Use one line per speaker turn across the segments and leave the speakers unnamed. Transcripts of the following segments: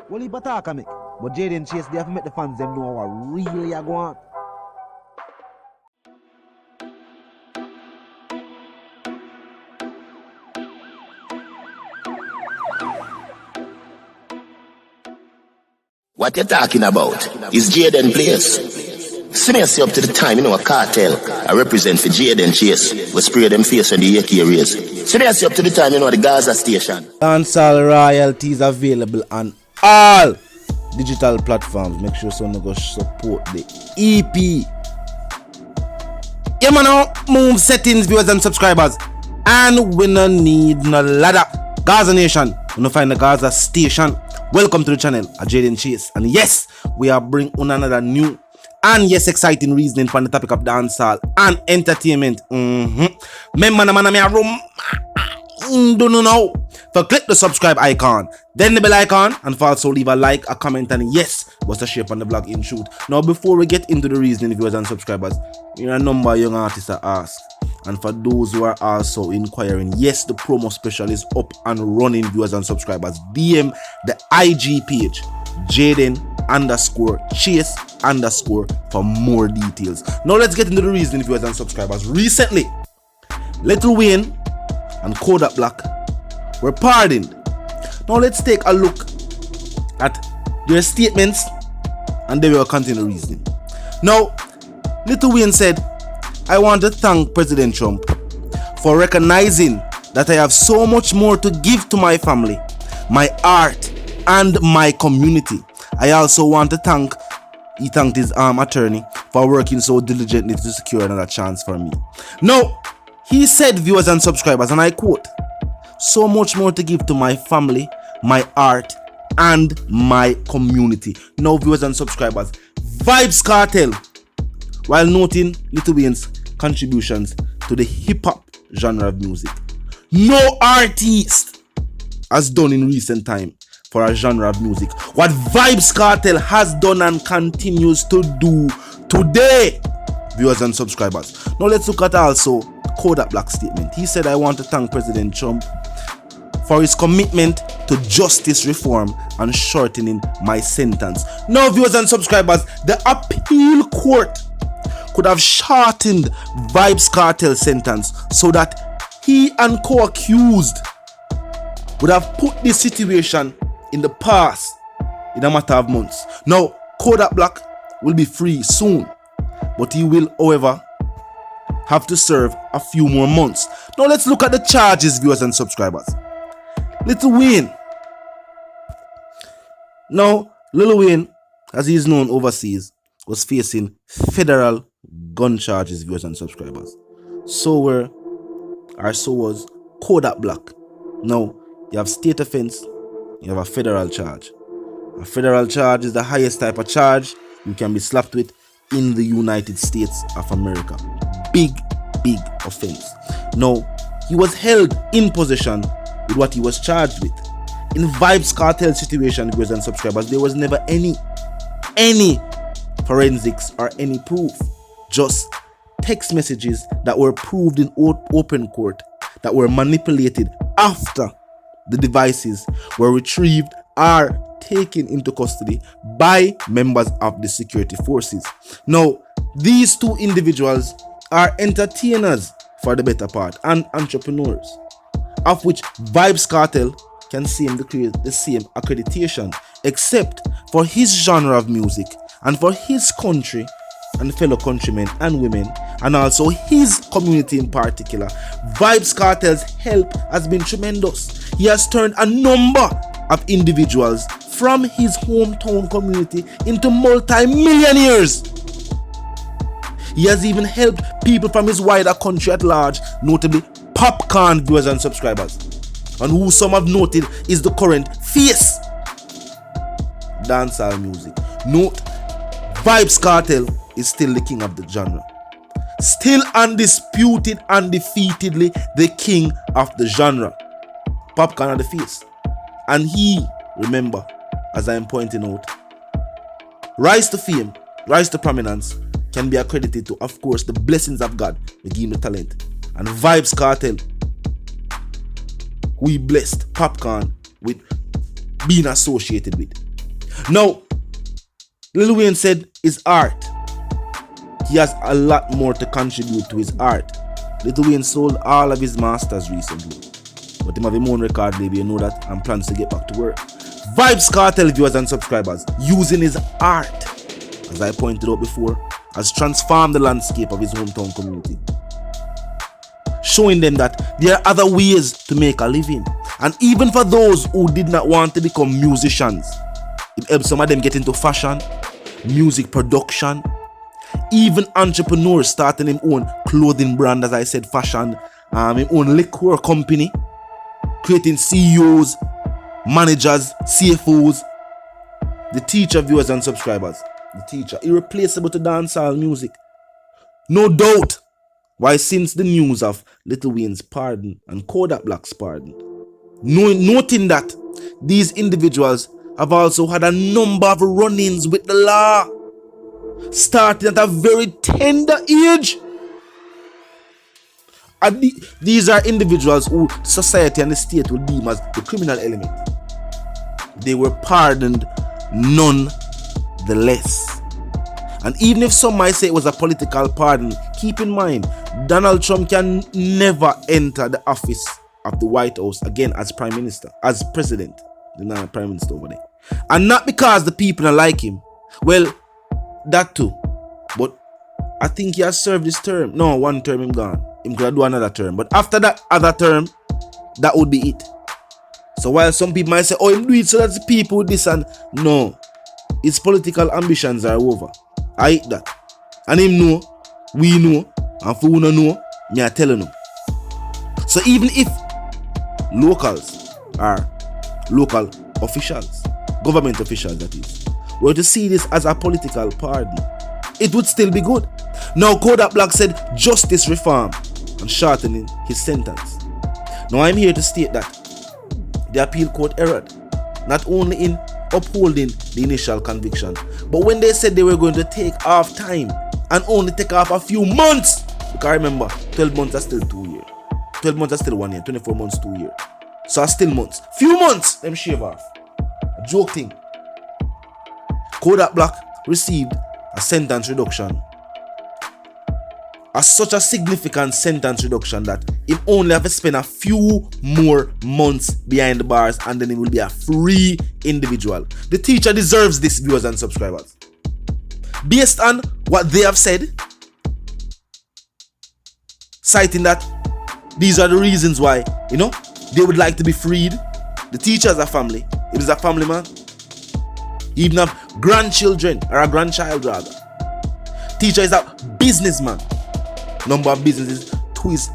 Well, he attack me. But Jayden Chase, they have to make the fans them know what really are going on.
What you talking about is Jayden place. See me up to the time, a cartel. I represent for Jayden Chase. We spray them face on the AK rays. See me up to the time, the Gaza station.
Dancehall royalties available on all digital platforms. Make sure someone go support the EP. Yeah, man, move settings, viewers and subscribers. And we no need no ladder. Gaza Nation, we no find the Gaza station. Welcome to the channel, Jayden Chase. And yes, we are bringing on another new and yes, exciting reasoning for the topic of dancehall and entertainment. Remember, man, I'm in a room. Don't know. So click the subscribe icon, then the bell icon, and also leave a like, a comment, and yes, what's the shape on the vlog in shoot. Now, before we get into the reasoning, viewers and subscribers, here are a number of young artists that ask. And for those who are also inquiring, yes, the promo special is up and running, viewers and subscribers. DM the IG page, Jayden_Chase_ for more details. Now let's get into the reasoning, viewers and subscribers. Recently, Lil Wayne and Kodak Black were pardoned. Now let's take a look at their statements and then we'll continue reasoning. Now, Lil Wayne said, I want to thank President Trump for recognizing that I have so much more to give to my family, my art, and my community. I also want to thank his attorney for working so diligently to secure another chance for me. Now, he said, viewers and subscribers, and I quote, so much more to give to my family, my art, and my community. Now, viewers and subscribers, Vybz Kartel, while noting Lil Wayne's contributions to the hip-hop genre of music, no artist has done in recent time for a genre of music what Vybz Kartel has done and continues to do today, viewers and subscribers. Now let's look at also Kodak Black's statement. He said, I want to thank President Trump for his commitment to justice reform and shortening my sentence. Now, viewers and subscribers, the appeal court could have shortened Vybz Kartel's sentence so that he and co-accused would have put this situation in the past in a matter of months. Now, Kodak Black will be free soon, but he will, however, have to serve a few more months. Now, let's look at the charges, viewers and subscribers. Lil Wayne. Now, Lil Wayne, as he is known overseas, was facing federal gun charges, viewers and subscribers. So was Kodak Black. Now, you have state offense, you have a federal charge. A federal charge is the highest type of charge you can be slapped with in the United States of America. Big offense. Now, he was held in possession with what he was charged with. In Vybz Kartel situation, viewers and subscribers, there was never any forensics or any proof. Just text messages that were proved in open court that were manipulated after the devices were retrieved or taken into custody by members of the security forces. Now, these two individuals are entertainers for the better part and entrepreneurs, of which Vybz Kartel can seem to create the same accreditation, except for his genre of music and for his country and fellow countrymen and women, and also his community in particular. Vybz Kartel's help has been tremendous. He has turned a number of individuals from his hometown community into multi-millionaires. He has even helped people from his wider country at large, notably Popcorn, viewers and subscribers, and who some have noted is the current face dancehall music. Note, Vybz Kartel is still the king of the genre, still undisputed, undefeatedly the king of the genre. Popcorn at the face, and he, remember, as I am pointing out, rise to fame, rise to prominence can be accredited to, of course, the blessings of God that give him the talent. And Vybz Kartel, we blessed Popcorn with being associated with. Now, Lil Wayne said his art. He has a lot more to contribute to his art. Lil Wayne sold all of his masters recently. But him have his own record label, you know that, and plans to get back to work. Vybz Kartel viewers and subscribers, using his art, as I pointed out before, has transformed the landscape of his hometown community. Showing them that there are other ways to make a living. And even for those who did not want to become musicians, it helped some of them get into fashion, music production, even entrepreneurs starting their own clothing brand, as I said, fashion, their own liquor company, creating CEOs, managers, CFOs. The teacher, viewers and subscribers, the teacher, irreplaceable to dancehall music. No doubt why since the news of Lil Wayne's pardon and Kodak Black's pardon, noting that these individuals have also had a number of run-ins with the law, starting at a very tender age. And these are individuals who society and the state will deem as the criminal element. They were pardoned nonetheless. And even if some might say it was a political pardon, keep in mind, Donald Trump can never enter the office of the White House again as prime minister, as president. The non prime minister over there. And not because the people don't like him. Well, that too. But I think he has served his term. No, one term him gone. Him could do another term. But after that other term, that would be it. So while some people might say, oh, him do it so that the people with this, and no, his political ambitions are over. I hate that. And him know, we know, and for who don't know, me I telling him. So even if locals are local officials, government officials that is, were to see this as a political pardon, it would still be good. Now Kodak Black said justice reform and shortening his sentence. Now I'm here to state that the appeal court erred, not only in upholding the initial conviction, but when they said they were going to take off time and only take off a few months, because remember, 12 months are still 2 years, 12 months are still 1 year, 24 months 2 years, so are still months, few months them shave off. A joke thing. Kodak Black received a sentence reduction, such a significant sentence reduction that he only have to spend a few more months behind the bars, and then he will be a free individual. The teacher deserves this, viewers and subscribers. Based on what they have said, citing that these are the reasons why, they would like to be freed. The teacher is a family. He is a family man. He even have grandchildren, or a grandchild rather. Teacher is a businessman. Number of businesses, twist,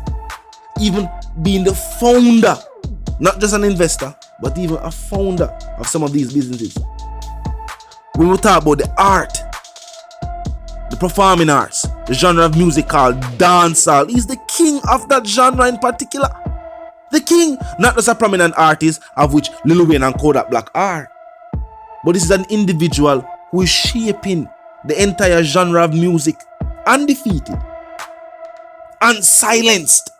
even being the founder, not just an investor, but even a founder of some of these businesses. When we talk about the art, the performing arts, the genre of music called dancehall, he's the king of that genre in particular. The king, not just a prominent artist, of which Lil Wayne and Kodak Black are, but this is an individual who is shaping the entire genre of music, undefeated, unsilenced,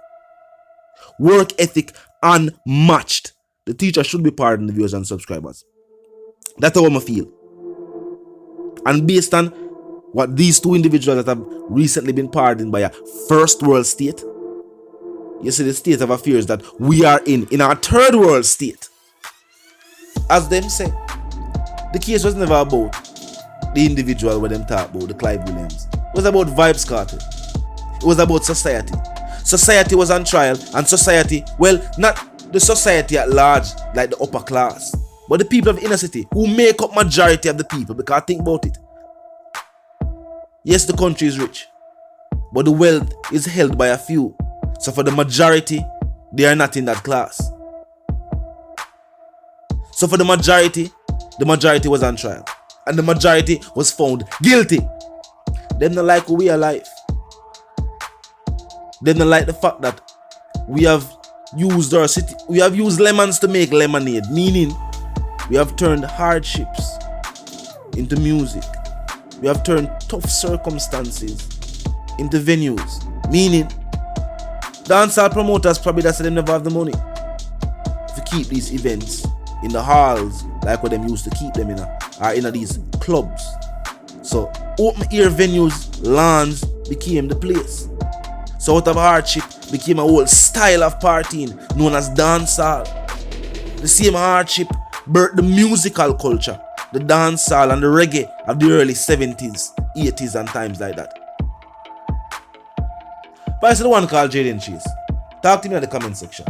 work ethic unmatched. The teacher should be pardoned, the viewers and subscribers. That's how I feel. And based on what these two individuals that have recently been pardoned by a first world state, you see the state of affairs that we are in our third world state. As them say, the case was never about the individual where them talk about, the Clive Williams. It was about Vybz Kartel. It was about society. Society was on trial, and society, well, not the society at large, like the upper class, but the people of inner city who make up majority of the people. Because think about it. Yes, the country is rich, but the wealth is held by a few. So for the majority, they are not in that class. So for the majority was on trial, and the majority was found guilty. Them not like we are alive. They don't like the fact that we have used our city, we have used lemons to make lemonade, meaning we have turned hardships into music. We have turned tough circumstances into venues, meaning dancehall promoters probably that's them never have the money to keep these events in the halls like where them used to keep them in, or in these clubs. So open air venues, lawns became the place. So out of hardship became a whole style of partying known as dancehall. The same hardship birthed the musical culture, the dancehall and the reggae of the early 70s, 80s and times like that. But I said the one called Jayden Chase. Talk to me in the comment section.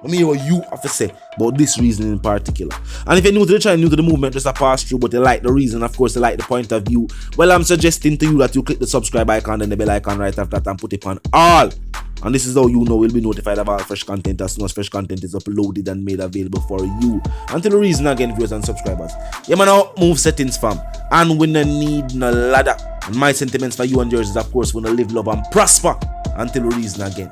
Let me hear what you have to say about this reason in particular. And if you're new to the channel, new to the movement, just a pass through, but you like the reason, of course, you like the point of view, well, I'm suggesting to you that you click the subscribe icon and the bell icon right after that and put it on all. And this is how you know we'll be notified of all fresh content as soon as fresh content is uploaded and made available for you. Until the reason again, viewers and subscribers. Yeah, man, now move settings, fam. And we no need no ladder. And my sentiments for you and yours is, of course, we no live, love, and prosper. Until the reason again.